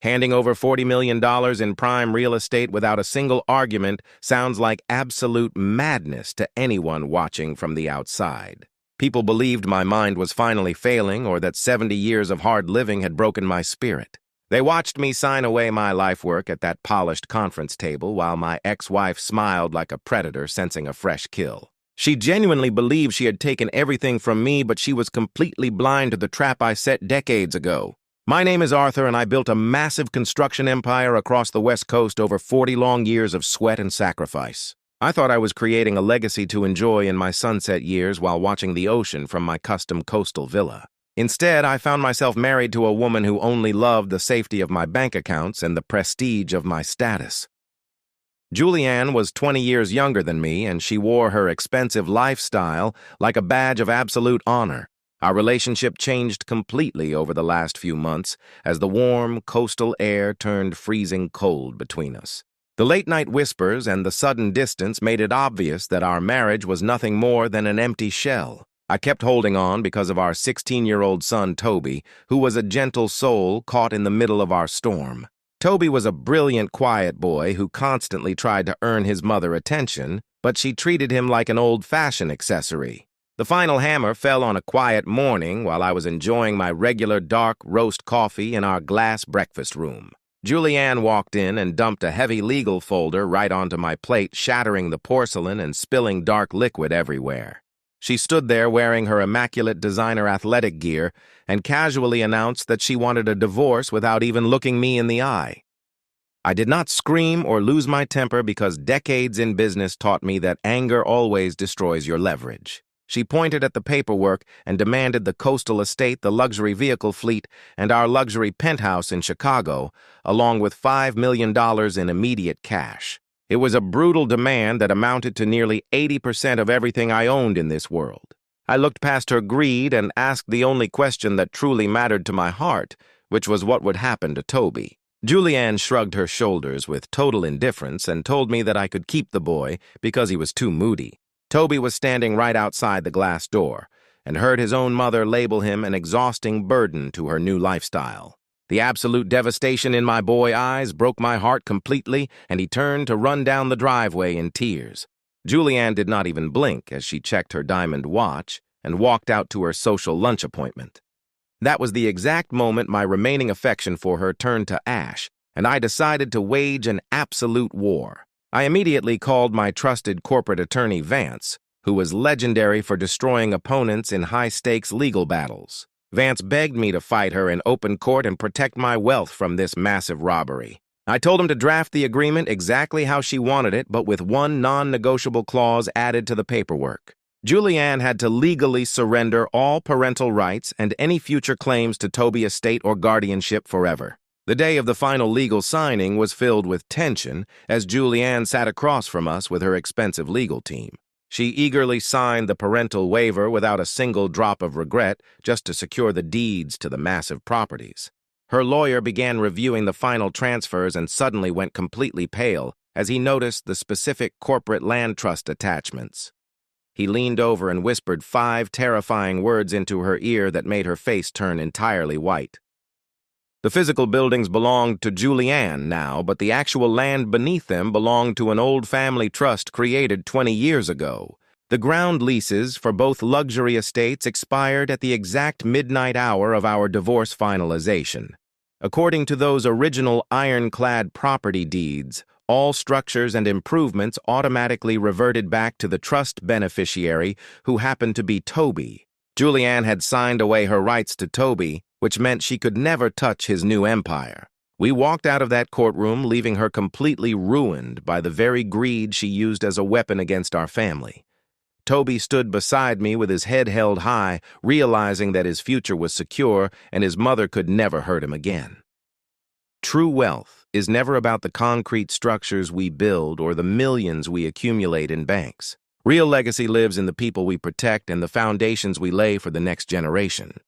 Handing over $40 million in prime real estate without a single argument sounds like absolute madness to anyone watching from the outside. People believed my mind was finally failing or that 70 years of hard living had broken my spirit. They watched me sign away my life work at that polished conference table while my ex-wife smiled like a predator sensing a fresh kill. She genuinely believed she had taken everything from me, but she was completely blind to the trap I set decades ago. My name is Arthur, and I built a massive construction empire across the West Coast over 40 long years of sweat and sacrifice. I thought I was creating a legacy to enjoy in my sunset years while watching the ocean from my custom coastal villa. Instead, I found myself married to a woman who only loved the safety of my bank accounts and the prestige of my status. Julianne was 20 years younger than me, and she wore her expensive lifestyle like a badge of absolute honor. Our relationship changed completely over the last few months as the warm, coastal air turned freezing cold between us. The late-night whispers and the sudden distance made it obvious that our marriage was nothing more than an empty shell. I kept holding on because of our 16-year-old son, Toby, who was a gentle soul caught in the middle of our storm. Toby was a brilliant, quiet boy who constantly tried to earn his mother attention, but she treated him like an old-fashioned accessory. The final hammer fell on a quiet morning while I was enjoying my regular dark roast coffee in our glass breakfast room. Julianne walked in and dumped a heavy legal folder right onto my plate, shattering the porcelain and spilling dark liquid everywhere. She stood there wearing her immaculate designer athletic gear and casually announced that she wanted a divorce without even looking me in the eye. I did not scream or lose my temper because decades in business taught me that anger always destroys your leverage. She pointed at the paperwork and demanded the coastal estate, the luxury vehicle fleet, and our luxury penthouse in Chicago, along with $5 million in immediate cash. It was a brutal demand that amounted to nearly 80% of everything I owned in this world. I looked past her greed and asked the only question that truly mattered to my heart, which was what would happen to Toby. Julianne shrugged her shoulders with total indifference and told me that I could keep the boy because he was too moody. Toby was standing right outside the glass door and heard his own mother label him an exhausting burden to her new lifestyle. The absolute devastation in my boy's eyes broke my heart completely, and he turned to run down the driveway in tears. Julianne did not even blink as she checked her diamond watch and walked out to her social lunch appointment. That was the exact moment my remaining affection for her turned to ash, and I decided to wage an absolute war. I immediately called my trusted corporate attorney, Vance, who was legendary for destroying opponents in high-stakes legal battles. Vance begged me to fight her in open court and protect my wealth from this massive robbery. I told him to draft the agreement exactly how she wanted it, but with one non-negotiable clause added to the paperwork. Julianne had to legally surrender all parental rights and any future claims to Toby estate or guardianship forever. The day of the final legal signing was filled with tension as Julianne sat across from us with her expensive legal team. She eagerly signed the parental waiver without a single drop of regret just to secure the deeds to the massive properties. Her lawyer began reviewing the final transfers and suddenly went completely pale as he noticed the specific corporate land trust attachments. He leaned over and whispered 5 terrifying words into her ear that made her face turn entirely white. The physical buildings belonged to Julianne now, but the actual land beneath them belonged to an old family trust created 20 years ago. The ground leases for both luxury estates expired at the exact midnight hour of our divorce finalization. According to those original ironclad property deeds, all structures and improvements automatically reverted back to the trust beneficiary, who happened to be Toby. Julianne had signed away her rights to Toby, which meant she could never touch his new empire. We walked out of that courtroom, leaving her completely ruined by the very greed she used as a weapon against our family. Toby stood beside me with his head held high, realizing that his future was secure and his mother could never hurt him again. True wealth is never about the concrete structures we build or the millions we accumulate in banks. Real legacy lives in the people we protect and the foundations we lay for the next generation.